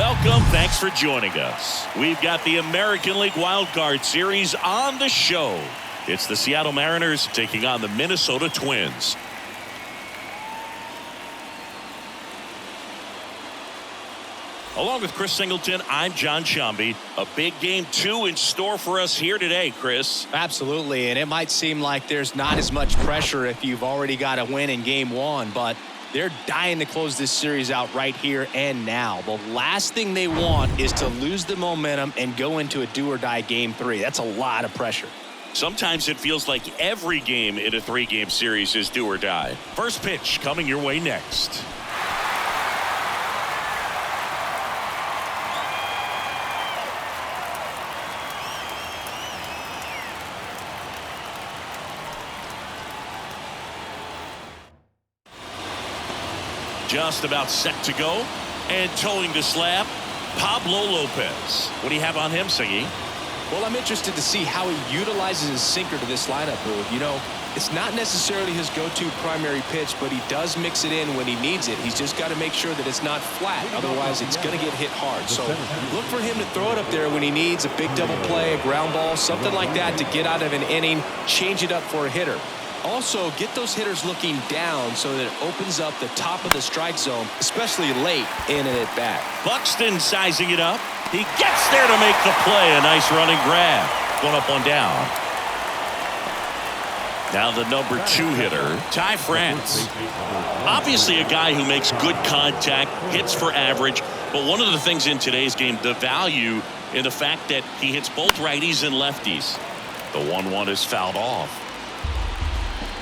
Welcome. Thanks for joining us. We've got the American League Wild Card Series on the show. It's the Seattle Mariners taking on the Minnesota Twins. Along with Chris Singleton, I'm John Sciambi. A big game 2 in store for us here today, Chris. Absolutely, and it might seem like there's not as much pressure if you've already got a win in game 1, but they're dying to close this series out right here and now. The last thing they want is to lose the momentum and go into a do-or-die game 3. That's a lot of pressure. Sometimes it feels like every game in a 3-game series is do or die. First pitch coming your way next. Just about set to go, and towing the slab, Pablo Lopez. What do you have on him, Siggy? Well, I'm interested to see how he utilizes his sinker to this lineup, Boo. You know, it's not necessarily his go-to primary pitch, but he does mix it in when he needs it. He's just got to make sure that it's not flat. Otherwise, it's going to get hit hard. So look for him to throw it up there when he needs a big double play, a ground ball, something like that to get out of an inning, change it up for a hitter. Also, get those hitters looking down so that it opens up the top of the strike zone, especially late in an at-bat. Buxton sizing it up. He gets there to make the play. A nice running grab. One up, one down. Now the number 2 hitter, Ty France. Obviously a guy who makes good contact, hits for average, but one of the things in today's game, the value in the fact that he hits both righties and lefties. The 1-1 is fouled off.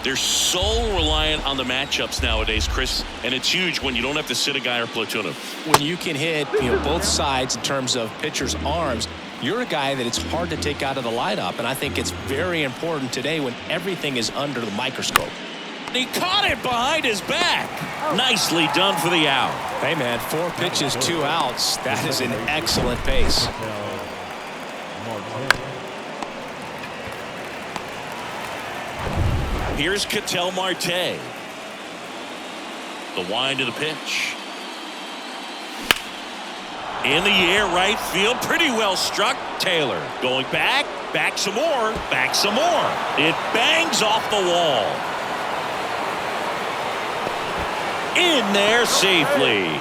They're so reliant on the matchups nowadays, Chris, and it's huge when you don't have to sit a guy or platoon him. When you can hit, both sides in terms of pitchers' arms, you're a guy that it's hard to take out of the lineup, and I think it's very important today when everything is under the microscope. He caught it behind his back. Nicely done for the out. Hey, man, 4 pitches, 2 outs. That is an excellent pace. Here's Ketel Marte. The wind of the pitch. In the air, right field. Pretty well struck. Taylor going back. Back some more. Back some more. It bangs off the wall. In there safely.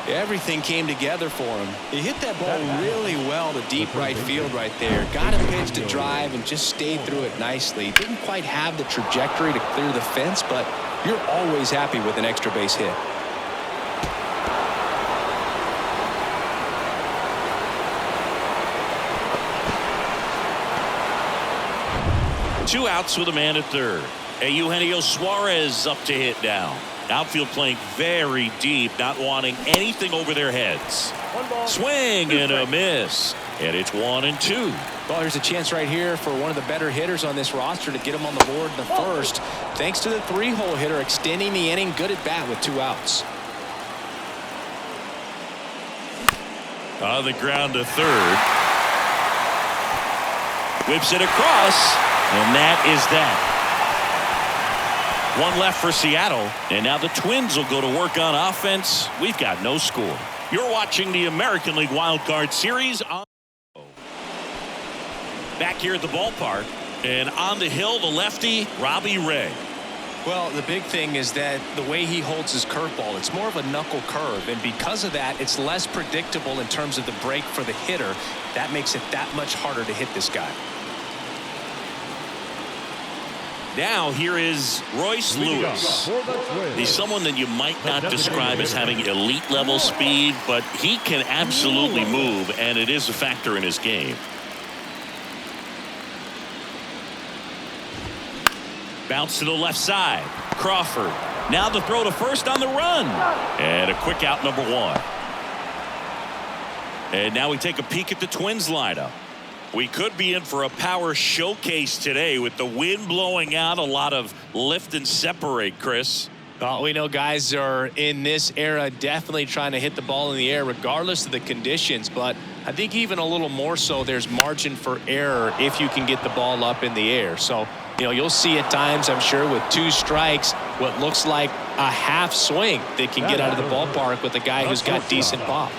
Everything came together for him. He hit that ball really well to deep right field right there. Got a pitch to drive and just stayed through it nicely. Didn't quite have the trajectory to clear the fence, but you're always happy with an extra base hit. Two outs with a man at third. Eugenio Suarez up to hit now. Outfield playing very deep, not wanting anything over their heads. Swing and a miss. And it's 1-2. Well, there's a chance right here for one of the better hitters on this roster to get him on the board in the first. Thanks to the 3-hole hitter extending the inning. Good at bat with 2 outs. On the ground to third. Whips it across. And that is that. One left for Seattle, and now the Twins will go to work on offense. We've got no score. You're watching the American League Wild Card Series on back here at the ballpark, and on the hill, the lefty, Robbie Ray. Well, the big thing is that the way he holds his curveball, it's more of a knuckle curve, and because of that, it's less predictable in terms of the break for the hitter. That makes it that much harder to hit this guy. Now here is Royce Lewis. He's someone that you might not describe as having elite level speed, but he can absolutely move, and it is a factor in his game. Bounce to the left side. Crawford. Now the throw to first on the run. And a quick out, number 1. And now we take a peek at the Twins lineup. We could be in for a power showcase today with the wind blowing out, a lot of lift and separate, Chris. Well, we know guys are in this era definitely trying to hit the ball in the air regardless of the conditions, but I think even a little more so there's margin for error if you can get the ball up in the air. So, you'll see at times, I'm sure, with 2 strikes, what looks like a half swing that can get out of the ballpark with a guy who's got decent pop.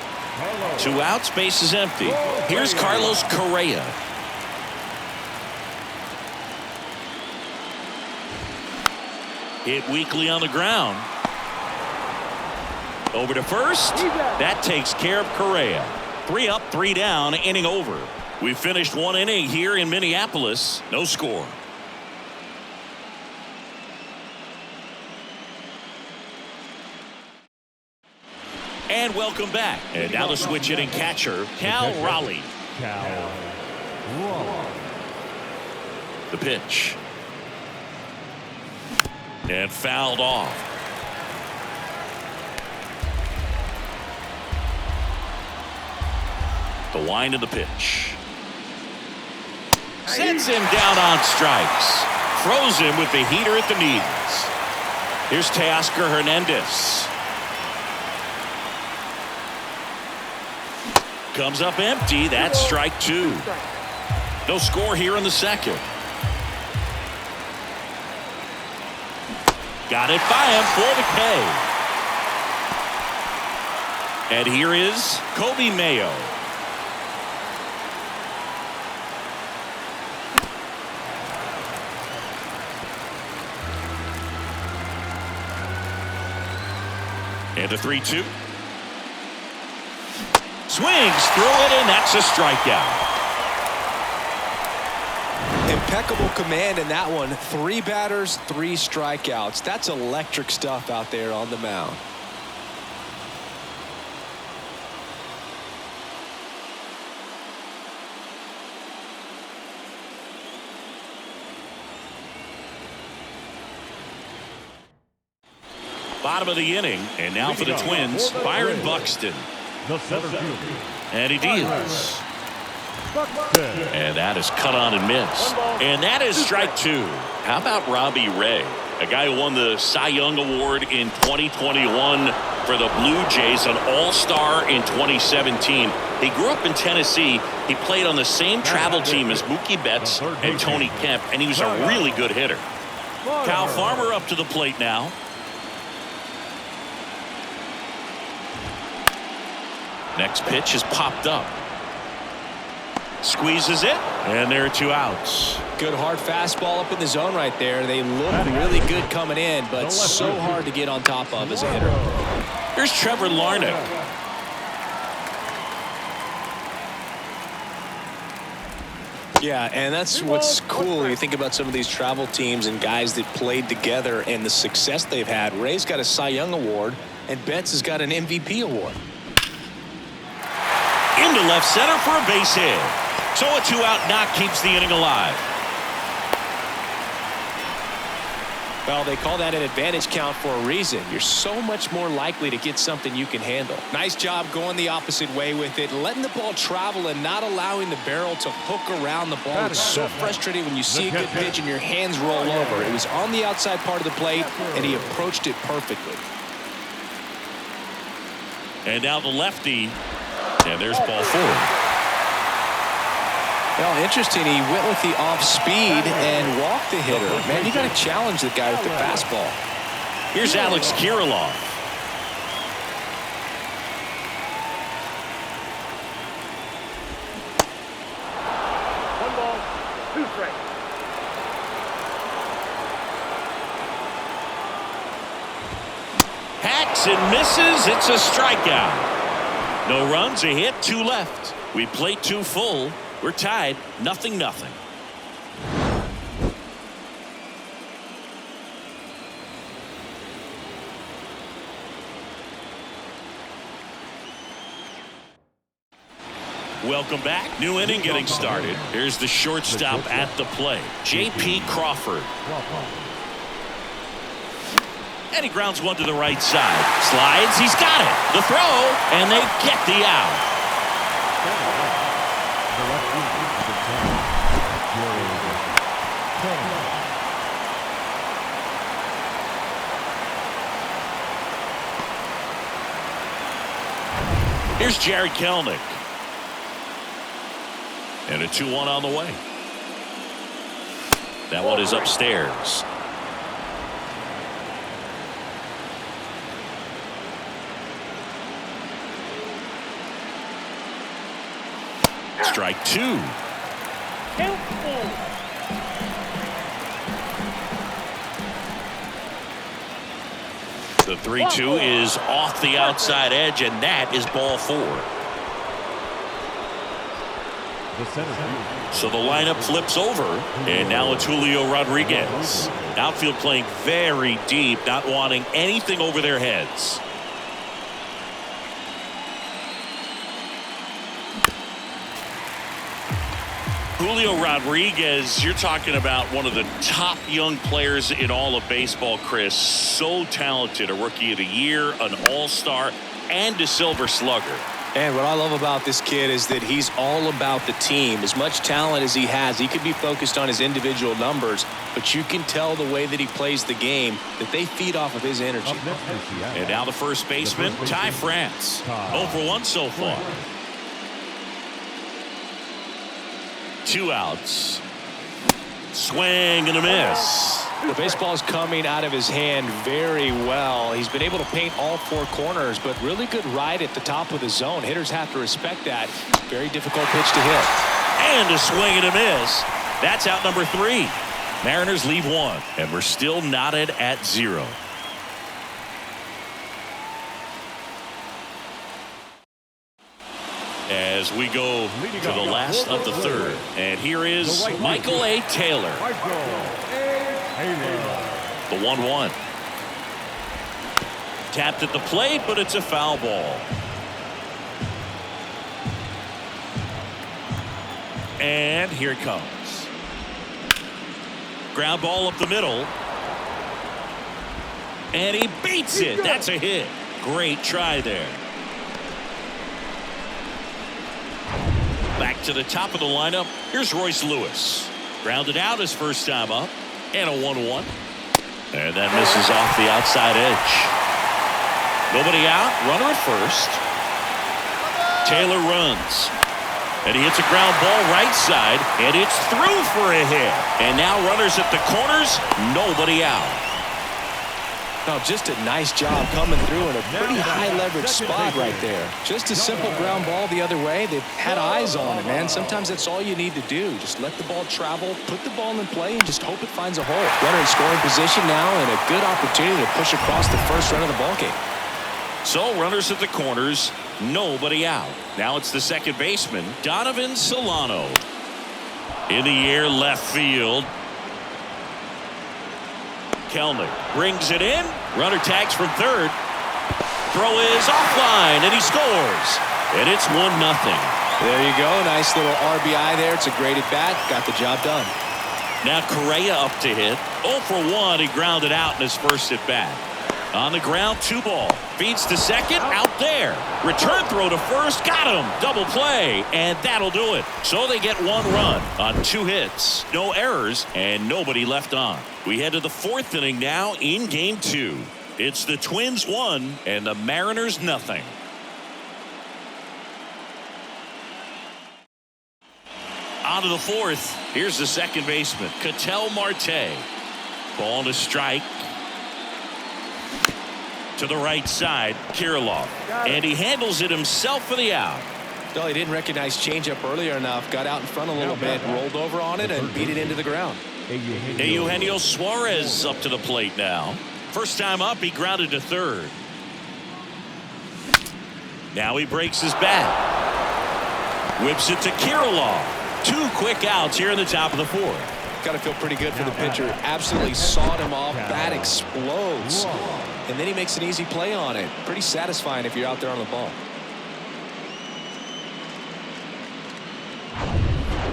2 outs, base is empty. Here's Carlos Correa. Hit weakly on the ground. Over to first. That takes care of Correa. 3 up, 3 down, inning over. We finished 1 inning here in Minneapolis. No score. And welcome back. And now the switch hitting catcher, Cal Raleigh. The pitch. And fouled off. The wind of the pitch. Sends him down on strikes. Throws him with the heater at the knees. Here's Teoscar Hernandez. Comes up empty. That's strike 2. No score here in the second. Got it by him for the K. And here is Kobe Mayo. And a 3-2. Swings through it, and that's a strikeout. Impeccable command in that one. 3 batters, 3 strikeouts. That's electric stuff out there on the mound. Bottom of the inning, and now for the Twins, Byron Buxton. And he deals. And that is cut on and missed. And that is strike 2. How about Robbie Ray, a guy who won the Cy Young Award in 2021 for the Blue Jays, an all-star in 2017. He grew up in Tennessee. He played on the same travel team as Mookie Betts and Tony Kemp, and he was a really good hitter. Kyle Farmer up to the plate now. Next pitch is popped up. Squeezes it, and there are 2 outs. Good hard fastball up in the zone right there. They look really good coming in, but so hard to get on top of as a hitter. Here's Trevor Larnach. Yeah, and that's what's cool when you think about some of these travel teams and guys that played together and the success they've had. Ray's got a Cy Young Award, and Betts has got an MVP award. Into left center for a base hit. So a 2-out knock keeps the inning alive. Well, they call that an advantage count for a reason. You're so much more likely to get something you can handle. Nice job going the opposite way with it, letting the ball travel and not allowing the barrel to hook around the ball. It's so frustrating when you see a good pitch and your hands roll over. It was on the outside part of the plate, and he approached it perfectly. And now the lefty. And there's ball 4. Well, interesting. He went with the off speed and walked the hitter. Man, you got to challenge the guy with the fastball. Here's Alex Kirilloff. One ball, 2 strikes. Hacks and misses. It's a strikeout. No runs, a hit, 2 left. We played 2 full. We're tied, 0-0. Welcome back. New inning getting started. Here's the shortstop at the plate, J.P. Crawford. And he grounds one to the right side. Slides, he's got it. The throw, and they get the out. Here's Jared Kelenic. And a 2-1 on the way. That one is upstairs. Strike two. Count ball. The 3-2 is off the outside edge, and that is ball four. So the lineup flips over, and now it's Julio Rodriguez. Outfield playing very deep, not wanting anything over their heads. Julio Rodriguez, you're talking about one of the top young players in all of baseball, Chris. So talented, a Rookie of the Year, an All-Star, and a Silver Slugger. And what I love about this kid is that he's all about the team. As much talent as he has, he could be focused on his individual numbers, but you can tell the way that he plays the game that they feed off of his energy. And now the first baseman, Ty France. 0 for 1 so far. 2 outs. Swing and a miss. The baseball is coming out of his hand very well. He's been able to paint all 4 corners, but really good ride at the top of the zone. Hitters have to respect that. Very difficult pitch to hit. And a swing and a miss. That's out number 3. Mariners leave 1, and we're still knotted at 0. As we go to the last of the 3rd. And here is Michael A. Taylor. The 1-1. Tapped at the plate, but it's a foul ball. And here it comes. Ground ball up the middle. And he beats it. That's a hit. Great try there. Back to the top of the lineup. Here's Royce Lewis. Grounded out his first time up. And a 1-1. And that misses off the outside edge. Nobody out. Runner at first. Taylor runs. And he hits a ground ball right side. And it's through for a hit. And now runners at the corners. Nobody out. Now just a nice job coming through in a pretty high leverage spot right there. Just a simple ground ball the other way. They've had eyes on it, man. Sometimes that's all you need to do. Just let the ball travel, put the ball in play, and just hope it finds a hole. Runner in scoring position now, and a good opportunity to push across the first run of the ball game. So runners at the corners, nobody out. Now it's the second baseman, Donovan Solano. In the air, left field. Kelnick brings it in. Runner tags from third. Throw is offline, and he scores. And it's 1-0. There you go. Nice little RBI there. It's a great at bat. Got the job done. Now Correa up to hit. 0 for 1. He grounded out in his first at bat. On the ground, 2 ball. Feeds to second, out there. Return throw to first, got him. Double play, and that'll do it. So they get 1 run on 2 hits. No errors, and nobody left on. We head to the 4th inning now in game 2. It's the Twins 1 and the Mariners nothing. On to the 4th. Here's the second baseman, Ketel Marte. Ball to strike. To the right side, Kirilloff. And he handles it himself for the out. No, he didn't recognize changeup earlier enough. Got out in front a little bit, rolled over on it, and beat it into the ground. Eugenio Suarez up to the plate now. First time up, he grounded to third. Now he breaks his bat. Whips it to Kirilloff. 2 quick outs here in the top of the 4th. Got to feel pretty good for the pitcher. Absolutely sawed him off. Bat explodes. And then he makes an easy play on it. Pretty satisfying if you're out there on the ball.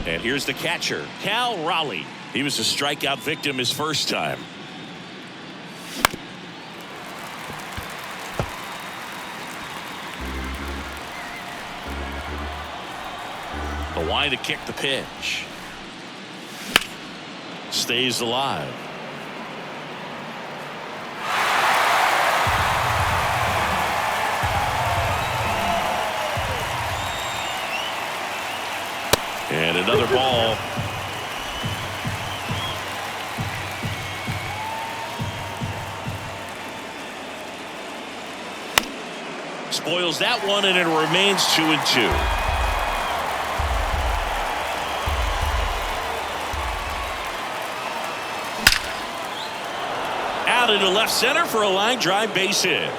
And here's the catcher, Cal Raleigh. He was a strikeout victim his first time. Hawaii to kick the pitch. Stays alive. And another ball. Spoils that one, and it remains 2-2. out into left center for a line drive base hit.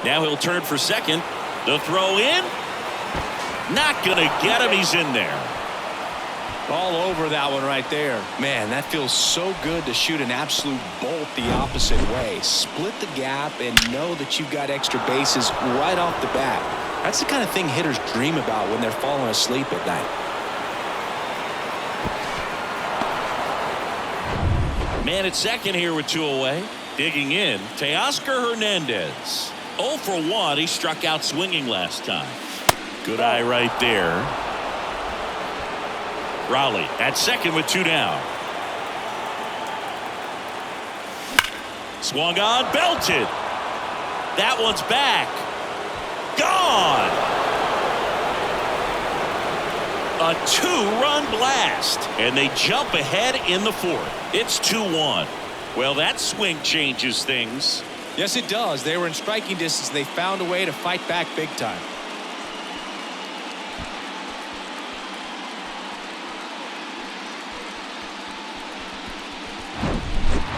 Now he'll turn for second. The throw in. Not going to get him. He's in there. All over that one right there. Man, that feels so good to shoot an absolute bolt the opposite way. Split the gap and know that you've got extra bases right off the bat. That's the kind of thing hitters dream about when they're falling asleep at night. Man at second here with 2 away. Digging in, Teoscar Hernandez. 0 for 1. He struck out swinging last time. Good eye right there. Raleigh at second with 2 down. Swung on, belted. That one's back. Gone. A 2-run blast. And they jump ahead in the 4th. It's 2-1. Well, that swing changes things. Yes, it does. They were in striking distance. They found a way to fight back big time.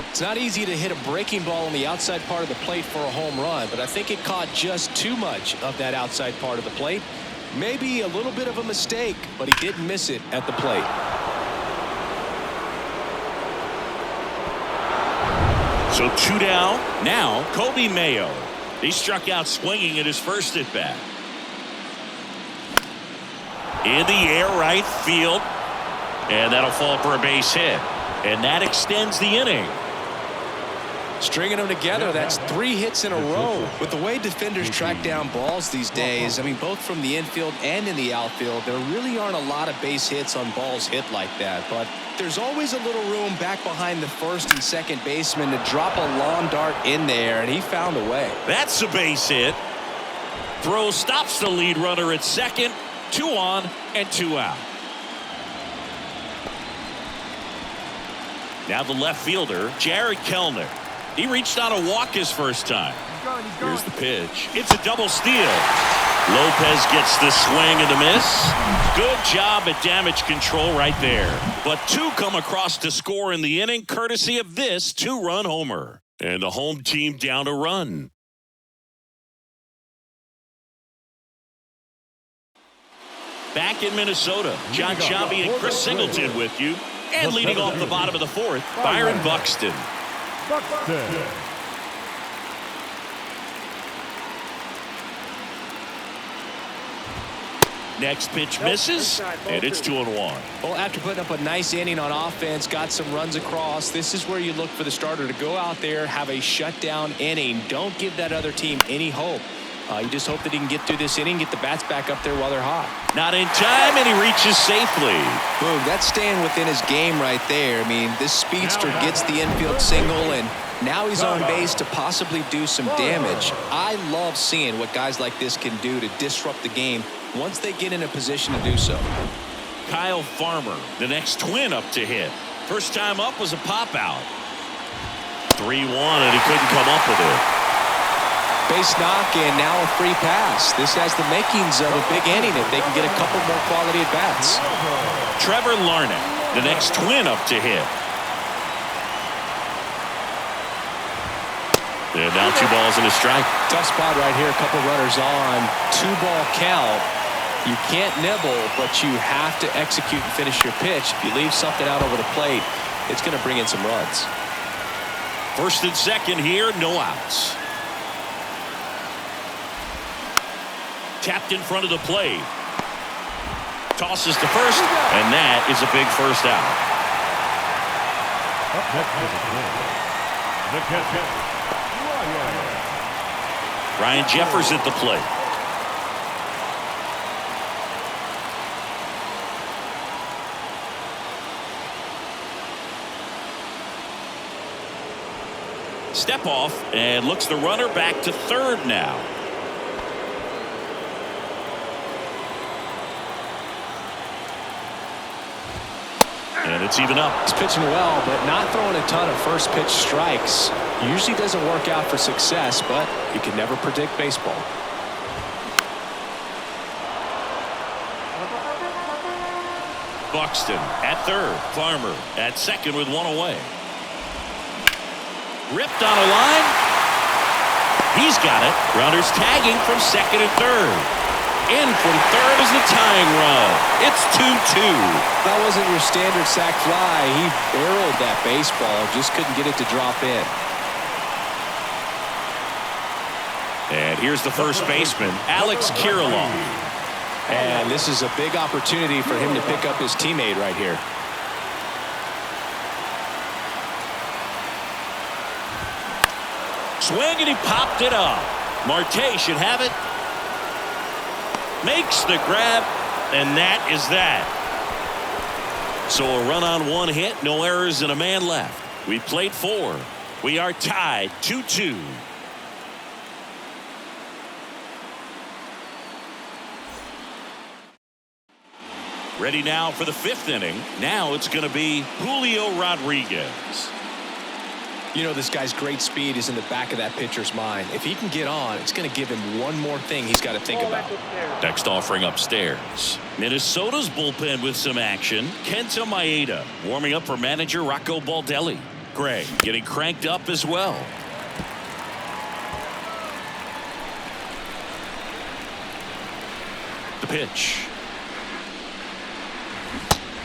It's not easy to hit a breaking ball on the outside part of the plate for a home run, but I think it caught just too much of that outside part of the plate. Maybe a little bit of a mistake, but he didn't miss it at the plate. So 2 down. Now Kobe Mayo. He struck out swinging at his first at bat. In the air, right field. And that'll fall for a base hit. And that extends the inning. Stringing them together, that's 3 hits in a row. With the way defenders track down balls these days, I mean, both from the infield and in the outfield, there really aren't a lot of base hits on balls hit like that. But there's always a little room back behind the first and second baseman to drop a lawn dart in there, and he found a way. That's a base hit. Throw stops the lead runner at second. 2 on and 2 out. Now the left fielder, Jared Kellner. He reached on a walk his first time. Here's the pitch. It's a double steal. Lopez gets the swing and the miss. Good job at damage control right there. But 2 come across to score in the inning, courtesy of this 2-run homer. And the home team down a run. Back in Minnesota, John Sciambi and Chris Singleton with you. And leading off the bottom of the 4th, Byron Buxton. Next pitch misses, and it's 2-1. Well, after putting up a nice inning on offense, got some runs across, this is where you look for the starter to go out there, have a shutdown inning. Don't give that other team any hope. You just hope that he can get through this inning, get the bats back up there while they're hot. Not in time, and he reaches safely. Boom, that's staying within his game right there. I mean, this speedster gets the infield single, and now he's on base to possibly do some damage. I love seeing what guys like this can do to disrupt the game once they get in a position to do so. Kyle Farmer, the next Twin up to hit. First time up was a pop out. 3-1, and he couldn't come up with it. Base knock and now a free pass. This has the makings of a big inning if they can get a couple more quality at bats. Trevor Larnach, the next Twin up to hit. And now 2 balls and a strike. Tough spot right here. A couple runners on. 2-ball count. You can't nibble, but you have to execute and finish your pitch. If you leave something out over the plate, it's going to bring in some runs. First and second here, no outs. Tapped in front of the plate. Tosses to first, and that is a big first out. Ryan Jeffers at the plate. Step off, and looks the runner back to third now. And it's even up. He's pitching well, but not throwing a ton of first pitch strikes. Usually doesn't work out for success, but you can never predict baseball. Buxton at third. Farmer at second with 1 away. Ripped on a line. He's got it. Runners tagging from second and third. In from third is the tying run. It's 2-2. That wasn't your standard sac fly. He barreled that baseball, just couldn't get it to drop in. And here's the first baseman, Alex Kirilloff. And this is a big opportunity for him to pick up his teammate right here. Swing, and he popped it up. Marte should have it. Makes the grab, and that is that. So a run on one hit, no errors, and a man left. We played 4. We are tied 2-2. Ready now for the 5th inning. Now it's going to be Julio Rodriguez. You know, this guy's great speed is in the back of that pitcher's mind. If he can get on, it's going to give him one more thing he's got to think about. Next offering upstairs. Minnesota's bullpen with some action. Kenta Maeda warming up for manager Rocco Baldelli. Gray getting cranked up as well. The pitch.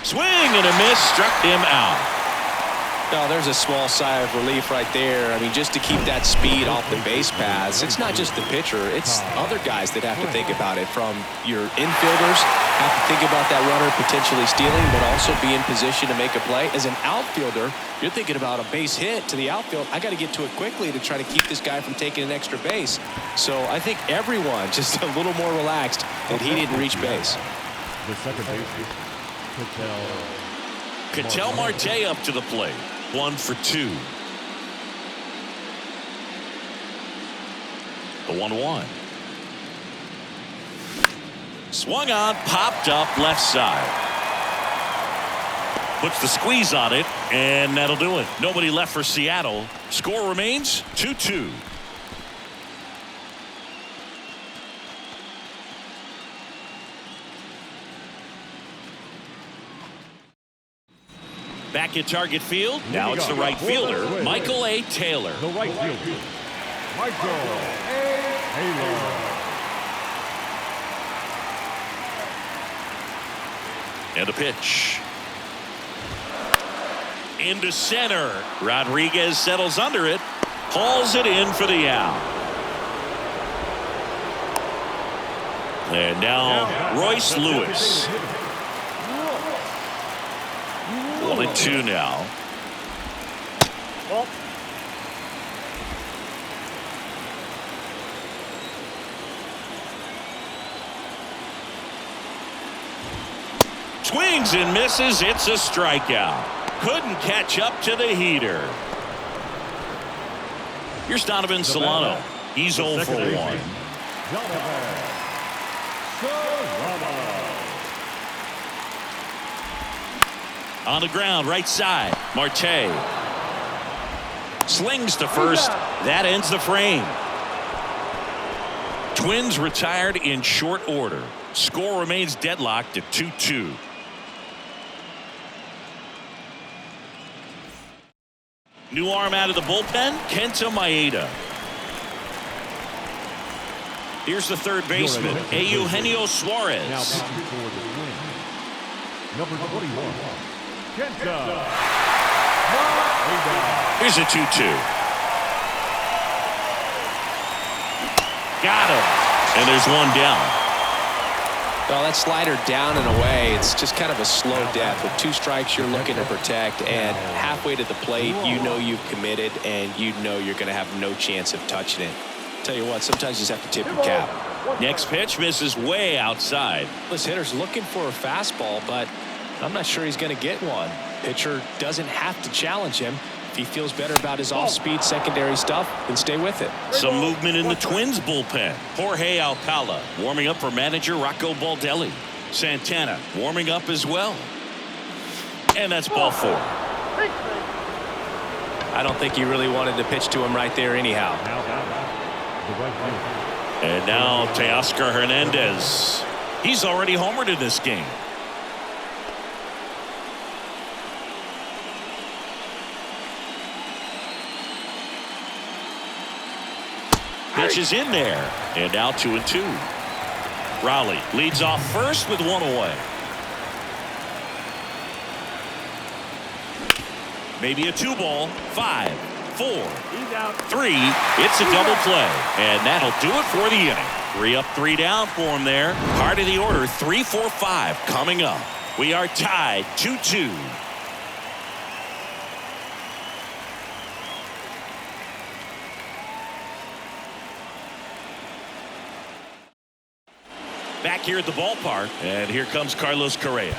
Swing and a miss, struck him out. No, there's a small sigh of relief right there. I mean, just to keep that speed off the base paths, it's not just the pitcher, it's other guys that have to think about it. From your infielders have to think about that runner potentially stealing, but also be in position to make a play. As an outfielder, you're thinking about a base hit to the outfield. I got to get to it quickly to try to keep this guy from taking an extra base. So I think everyone just a little more relaxed that he didn't reach base. The second baseman, Ketel Marte up to the plate. 1 for 2. The 1-1. Swung on, popped up left side. Puts the squeeze on it, and that'll do it. Nobody left for Seattle. Score remains 2-2. Back at Target Field. Now it's the right fielder, Michael A. Taylor. the right fielder, Michael A. Taylor. And a pitch. Into center. Rodriguez settles under it. Hauls it in for the out. And now Royce Lewis. 1-2 now. Ball. Swings and misses. It's a strikeout. Couldn't catch up to the heater. Here's Donovan Solano. He's 0 for 1. On the ground, right side. Marte slings to first. That ends the frame. Twins retired in short order. Score remains deadlocked at 2-2. New arm out of the bullpen, Kenta Maeda. Here's the third baseman, Eugenio Suarez. Now pitching for the win, number 21, Kenta Maeda. Here's a 2-2. Got him. And there's one down. Well, that slider down and away, it's just kind of a slow death. With 2 strikes, you're looking to protect, and halfway to the plate, you know you've committed, and you know you're going to have no chance of touching it. Tell you what, sometimes you just have to tip your cap. Next pitch misses way outside. This hitter's looking for a fastball, but I'm not sure he's going to get one. Pitcher doesn't have to challenge him. If he feels better about his off-speed secondary stuff, then stay with it. Some movement in the Twins bullpen. Jorge Alcala warming up for manager Rocco Baldelli. Santana warming up as well. And that's ball 4. I don't think he really wanted to pitch to him right there anyhow. The right fielder. And now Teoscar Hernandez. He's already homered in this game. Pitch is in there. And now 2-2. Raleigh leads off first with one away. Maybe a 2-ball. 5, 4, 3. It's a double play. And that'll do it for the inning. 3 up, 3 down for him there. Part of the order, 3, 4, 5 coming up. We are tied 2-2. Back here at the ballpark, and here comes Carlos Correa.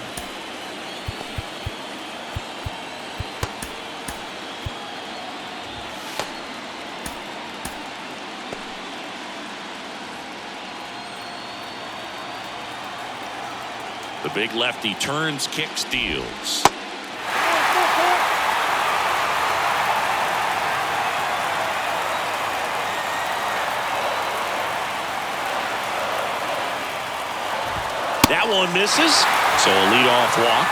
The big lefty turns, kicks, deals. That one misses, so a leadoff walk.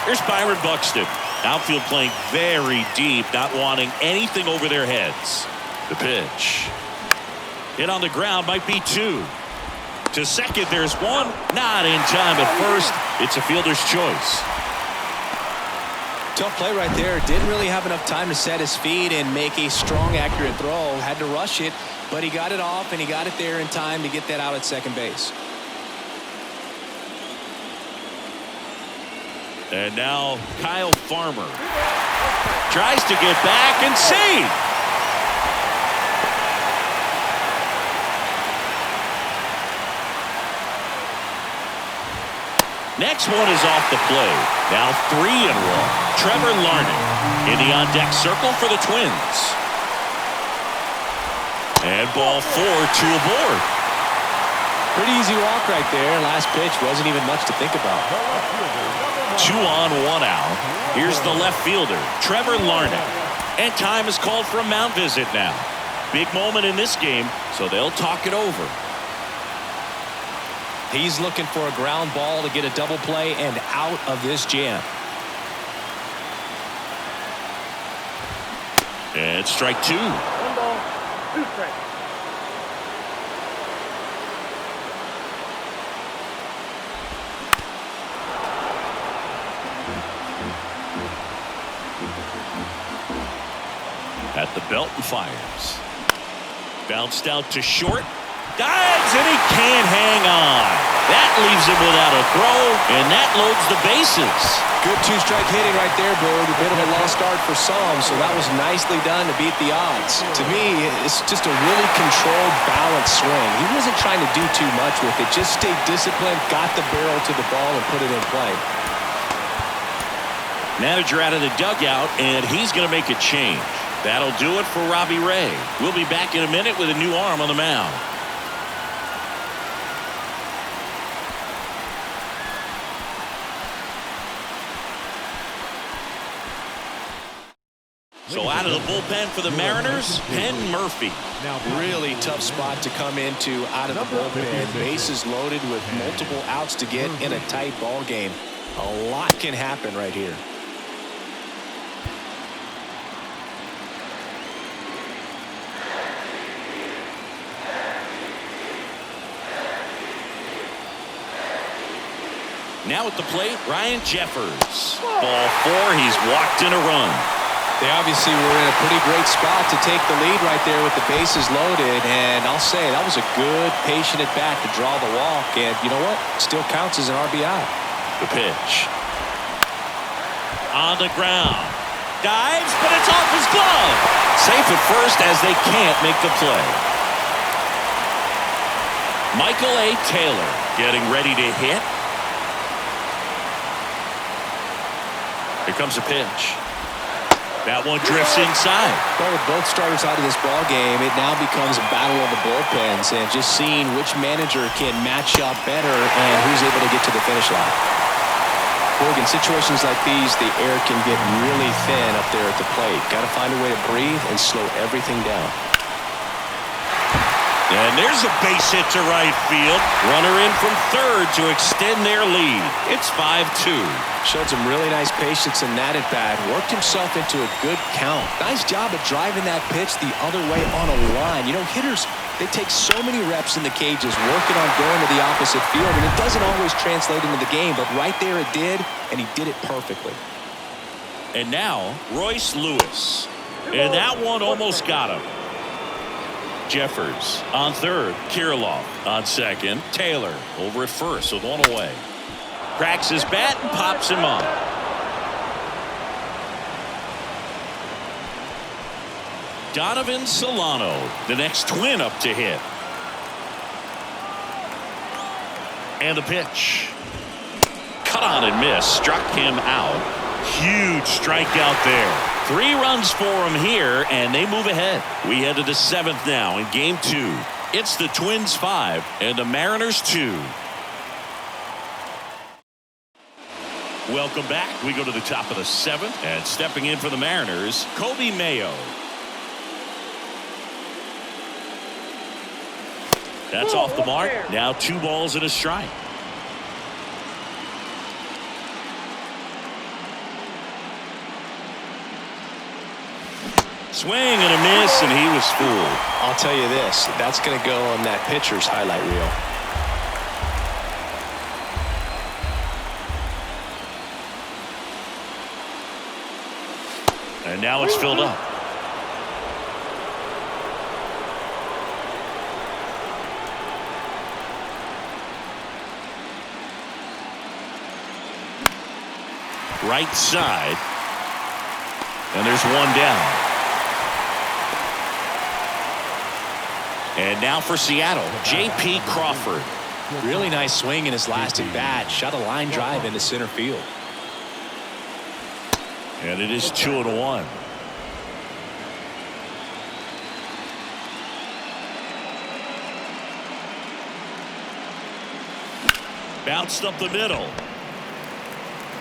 Here's Byron Buxton. Outfield playing very deep, not wanting anything over their heads. The pitch. Hit on the ground, might be 2. To second, there's 1. Not in time at first. It's a fielder's choice. Tough play right there. Didn't really have enough time to set his feet and make a strong, accurate throw. Had to rush it, but he got it off, and he got it there in time to get that out at second base. And now Kyle Farmer tries to get back and save. Next one is off the plate. Now 3 in a row. Trevor Larnach in the on-deck circle for the Twins. And ball 4, 2 aboard. Pretty easy walk right there. Last pitch wasn't even much to think about. 2 on, 1 out. Here's the left fielder, Trevor Larnach. And time is called for a mound visit now. Big moment in this game, so they'll talk it over. He's looking for a ground ball to get a double play and out of this jam. And strike 2. 1 ball, 2 strikes. At the belt and fires. Bounced out to short. Dives, and he can't hang on. That leaves him without a throw, and that loads the bases. Good 2-strike hitting right there, Bird. A bit of a lost start for some, so that was nicely done to beat the odds. To me, it's just a really controlled, balanced swing. He wasn't trying to do too much with it. Just stayed disciplined, got the barrel to the ball, and put it in play. Manager out of the dugout, and he's going to make a change. That'll do it for Robbie Ray. We'll be back in a minute with a new arm on the mound. So out of the bullpen for the Mariners, Penn Murphy. Really tough spot to come into out of the bullpen. Bases loaded with multiple outs to get in a tight ball game. A lot can happen right here. Now at the plate, Ryan Jeffers. Ball 4, he's walked in a run. They obviously were in a pretty great spot to take the lead right there with the bases loaded, and I'll say that was a good patient at bat to draw the walk, and you know what? Still counts as an RBI. The pitch. On the ground. Dives, but it's off his glove. Safe at first as they can't make the play. Michael A. Taylor getting ready to hit. Here comes a pitch. That one drifts inside. Well, with both starters out of this ball game, it now becomes a battle of the bullpens and just seeing which manager can match up better and who's able to get to the finish line. Well, in situations like these, the air can get really thin up there at the plate. Got to find a way to breathe and slow everything down. And there's a base hit to right field. Runner in from third to extend their lead. It's 5-2. Showed some really nice patience in that at-bat. Worked himself into a good count. Nice job of driving that pitch the other way on a line. You know, hitters, they take so many reps in the cages working on going to the opposite field, and it doesn't always translate into the game, but right there it did, and he did it perfectly. And now, Royce Lewis. And that one almost got him. Jeffers on third. Kirilloff on second. Taylor over at first with one away. Cracks his bat and pops him up. Donovan Solano, the next Twin up to hit. And the pitch. Cut on and miss. Struck him out. Huge strikeout there. 3 runs for him here, and they move ahead. We head to the 7th now in game 2. It's the Twins 5 and the Mariners 2. Welcome back. We go to the top of the 7th, and stepping in for the Mariners, Kobe Mayo. That's off the mark. Now 2 balls and a strike. Swing and a miss, and he was fooled. I'll tell you this, that's going to go on that pitcher's highlight reel. And now it's filled up. Right side. And there's one down. And now for Seattle, J.P. Crawford. Really nice swing in his last at bat. Shot a line drive into center field. And it is 2-1. Bounced up the middle.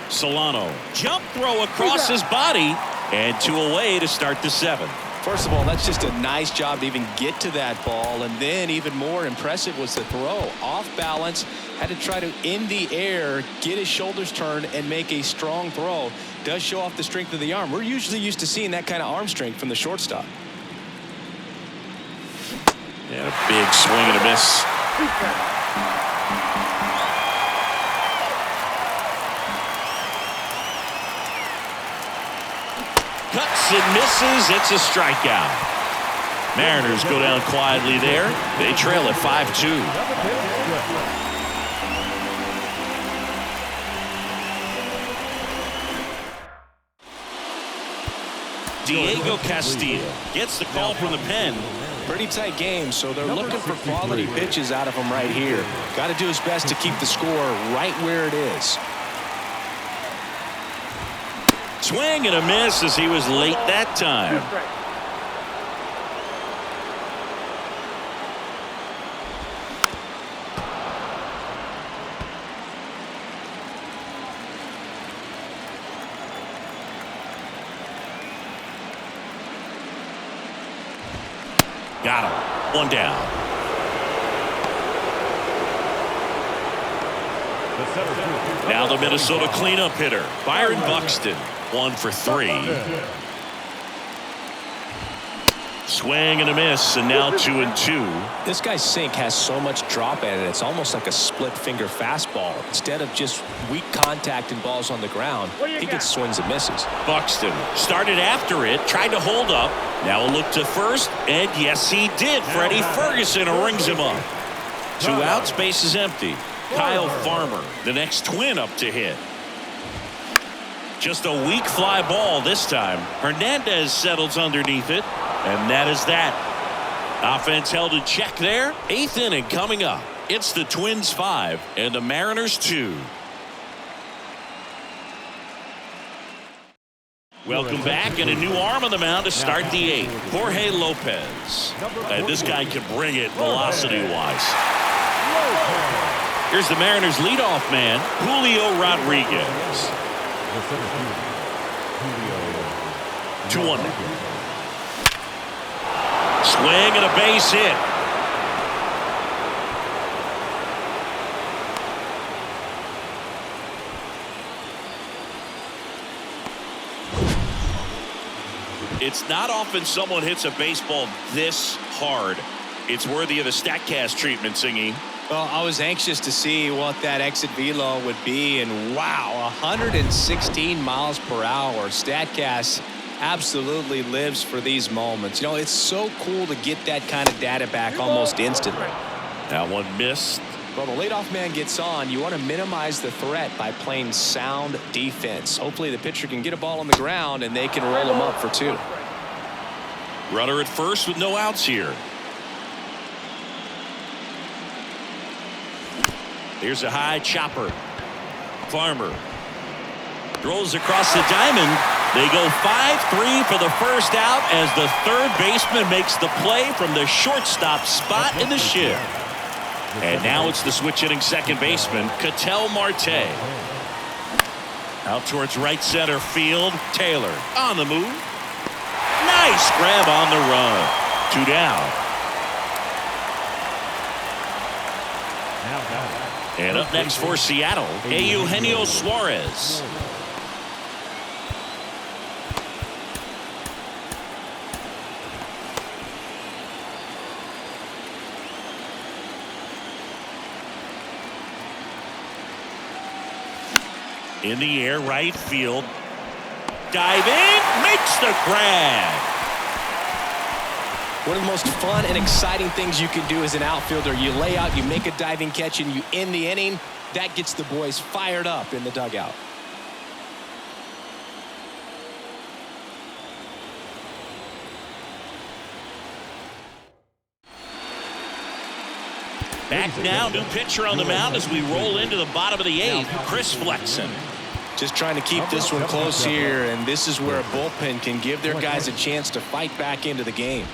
Solano. Jump throw across his body. And 2 away to start the 7th. First of all, that's just a nice job to even get to that ball, and then even more impressive was the throw. Off balance, had to try to in the air, get his shoulders turned, and make a strong throw. Does show off the strength of the arm. We're usually used to seeing that kind of arm strength from the shortstop. And a big swing and a miss. Cuts and misses. It's a strikeout. Mariners go down quietly there. They trail at 5-2. Diego Castillo gets the call from the pen. Pretty tight game, so they're looking for quality pitches out of him right here. Got to do his best to keep the score right where it is. Swing and a miss as he was late that time. Got him. 1 down. Now the Minnesota cleanup hitter, Byron Buxton. 1 for 3. Swing and a miss, and now 2-2. This guy's sink has so much drop in it. It's almost like a split finger fastball. Instead of just weak contact and balls on the ground, he gets swings and misses. Buxton started after it, tried to hold up. Now a look to first, and yes, he did. Freddie Ferguson rings him up. 2 outs, base is empty. Kyle Farmer, the next Twin up to hit. Just a weak fly ball this time. Hernandez settles underneath it, and that is that. Offense held in check there. 8th inning coming up. It's the Twins 5 and the Mariners 2. Welcome back, and a new arm on the mound to start the 8th. Jorge Lopez. And this guy can bring it velocity-wise. Here's the Mariners' leadoff man, Julio Rodriguez. 2-1. Swing and a base hit. It's not often someone hits a baseball this hard. It's worthy of the StatCast treatment, Singy. Well, I was anxious to see what that exit velo would be, and wow, 116 miles per hour. StatCast absolutely lives for these moments. You know, it's so cool to get that kind of data back almost instantly. That one missed. Well, the leadoff man gets on. You want to minimize the threat by playing sound defense. Hopefully the pitcher can get a ball on the ground and they can roll him up for 2. Runner at first with no outs here. Here's a high chopper. Farmer throws across the diamond. They go 5-3 for the first out as the third baseman makes the play from the shortstop spot in the shift. And now it's the switch-hitting second baseman, Ketel Marte. Out towards right center field. Taylor on the move. Nice grab on the run. 2 down. And up next for Seattle, Eugenio Suarez. In the air, right field. Diving, makes the grab. One of the most fun and exciting things you can do as an outfielder, you lay out, you make a diving catch, and you end the inning. That gets the boys fired up in the dugout. Back now, new pitcher on the mound as we roll into the bottom of the 8th, Chris Flexen. Just trying to keep this one close here, and this is where a bullpen can give their guys a chance to fight back into the game.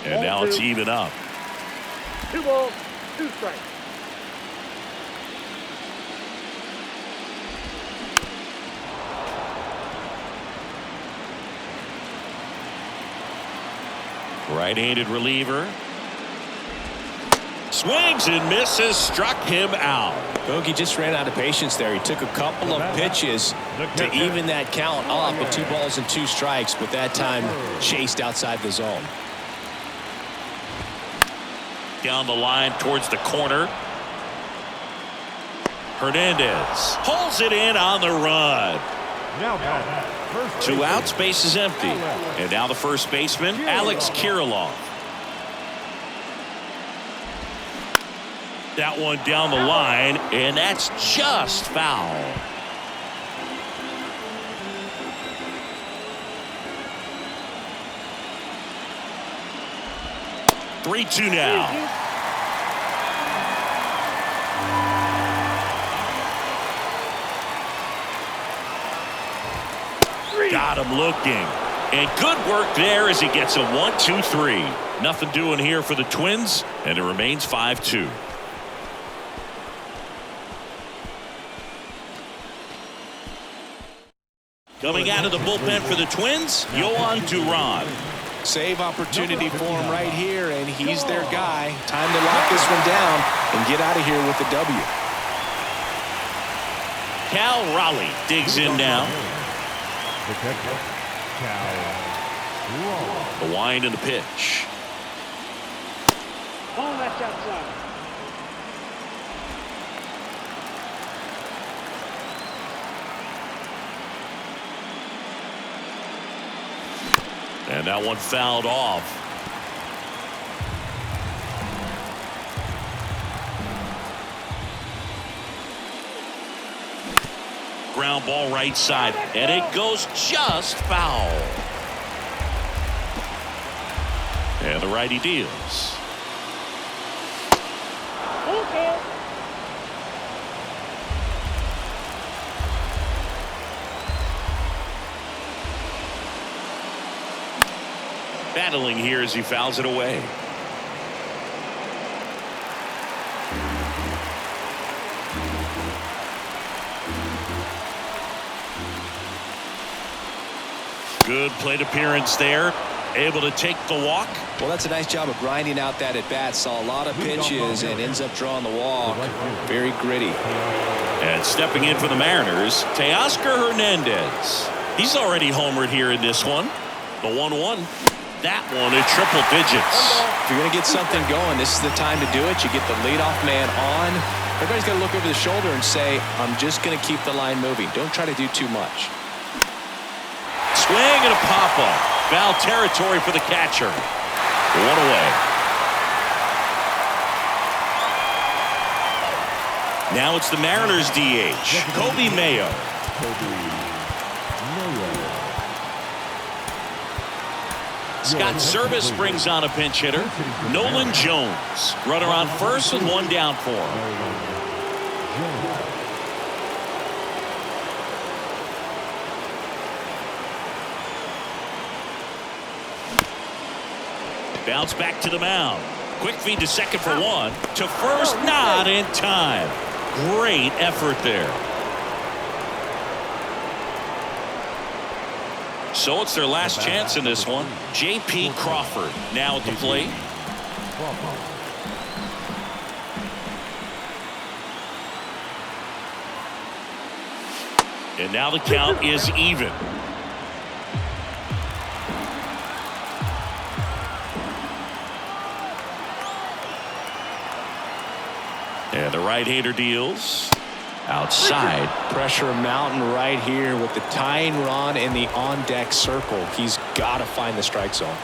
And now it's even up. 2 balls, 2 strikes. Right-handed reliever. Swings and misses, struck him out. Bogey just ran out of patience there. He took a couple of pitches to even that count up with 2 balls and 2 strikes, but that time chased outside the zone. Down the line towards the corner. Hernandez pulls it in on the run. 2 outs, base is empty. And now the first baseman, Alex Kirilloff. That one down the line, and that's just foul. Three-two now. Got him looking. And good work there as he gets a 1-2-3. Nothing doing here for the Twins, and it remains 5-2. Coming out of the bullpen for the Twins, Yohan Duran. Save opportunity for him right here, and he's their guy. Time to lock this one down and get out of here with the W. Cal Raleigh digs in now. The wind and the pitch. Ball, that's outside. And that one fouled off. Ground ball right side, and it goes just foul. And the righty deals. Okay. Battling here as he fouls it away. Good plate appearance there. Able to take the walk. Well, that's a nice job of grinding out that at bat. Saw a lot of pitches and ends up drawing the walk. Very gritty. And stepping in for the Mariners, Teoscar Hernandez. He's already homered here in this one. The 1-1. That one in triple digits. If you're going to get something going, this is the time to do it. You get the leadoff man on. Everybody's got to look over the shoulder and say, I'm just going to keep the line moving. Don't try to do too much. Swing and a pop-up. Foul territory for the catcher. One away. Now it's the Mariners DH, Kobe Mayo. Scott Service brings on a pinch hitter, Nolan Jones. Runner on first and one down for him. Bounce back to the mound. Quick feed to second for one. To first, not in time. Great effort there. So it's their last chance in this one. J.P. Crawford now at the plate. And now the count is even. And the right-hander deals outside. Pressure mountain right here with the tying run in the on-deck circle. He's got to find the strike zone.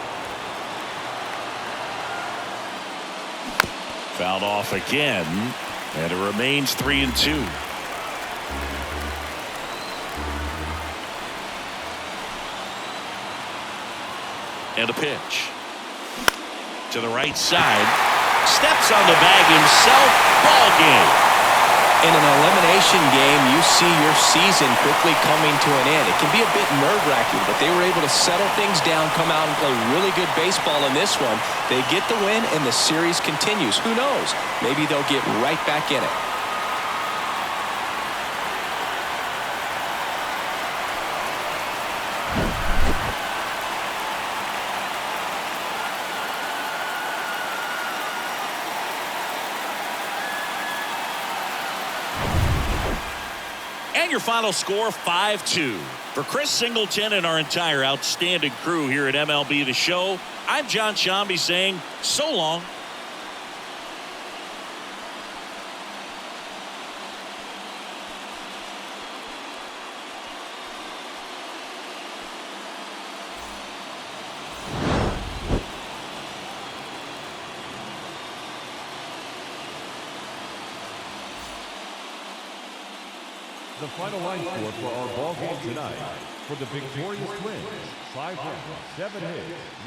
Fouled off again, and it remains 3-2. And a pitch to the right side. Steps on the bag himself. Ball game. In an elimination game, you see your season quickly coming to an end. It can be a bit nerve-wracking, but they were able to settle things down, come out and play really good baseball in this one. They get the win, and the series continues. Who knows? Maybe they'll get right back in it. And your final score, 5-2. For Chris Singleton and our entire outstanding crew here at MLB The Show, I'm John Shambi saying so long. The final line score for our ball game tonight. For the victorious Twins, 5 runs, 7 hits.